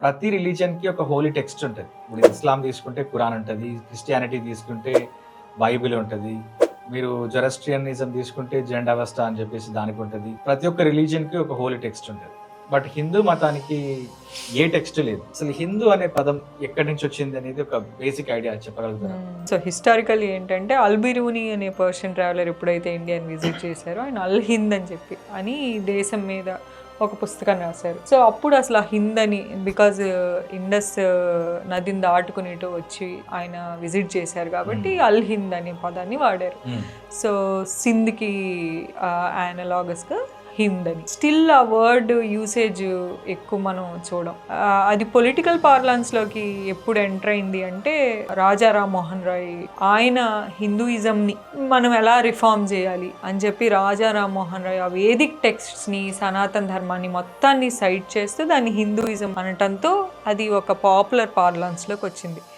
ప్రతి రిలీజియన్‌కి ఒక హోలీ టెక్స్ట్ ఉంటది. ఇప్పుడు ఇస్లాం తీసుకుంటే ఖురాన్ ఉంటది. క్రిస్టియానిటీ తీసుకుంటే బైబిల్ ఉంటది. మీరు జొరాస్ట్రియనిజం తీసుకుంటే జెండావెస్టా అని చెప్పేసి దానికుంటది. ప్రతి ఒక్క రిలీజియన్‌కి ఒక హోలీ టెక్స్ట్ ఉంటది. బట్ హిందూ మతానికి ఏ టెక్స్ట్ లేదు. అసలు హిందూ అనే పదం ఎక్కడి నుంచి వచ్చింది అనేది ఒక బేసిక్ ఐడియా చెప్పగలుగుతారా? సో హిస్టారికల్లీ ఏంటంటే అల్బిరూని అనే పర్షియన్ ట్రావెలర్ ఎప్పుడైతే ఇండియాని విజిట్ చేశారో ఆయన అల్ హింద్ అని చెప్పి అని దేశం మీద ఒక పుస్తకాన్ని రాశారు. సో అప్పుడు అసలు ఆ హింద్ అని బికాజ్ ఇండస్ నదిని దాటుకుని ఇటు వచ్చి ఆయన విజిట్ చేశారు కాబట్టి అల్ హింద్ అనే పదాన్ని వాడారు. సో సింధ్కి అనలాగస్గా హింద్ అని. స్టిల్ ఆ వర్డ్ యూసేజ్ ఎక్కువ మనం చూడం. అది పొలిటికల్ పార్లాన్స్లోకి ఎప్పుడు ఎంటర్ అయింది అంటే రాజా రామ్మోహన్ రాయ్ ఆయన హిందూయిజంని మనం ఎలా రిఫార్మ్ చేయాలి అని చెప్పి రాజా రామ్మోహన్ రాయ్ ఆ వేదిక్ టెక్స్ట్స్ని సనాతన ధర్మాన్ని మొత్తాన్ని సైడ్ చేస్తూ దాన్ని హిందూయిజం అనటంతో అది ఒక పాపులర్ పార్లాన్స్లోకి వచ్చింది.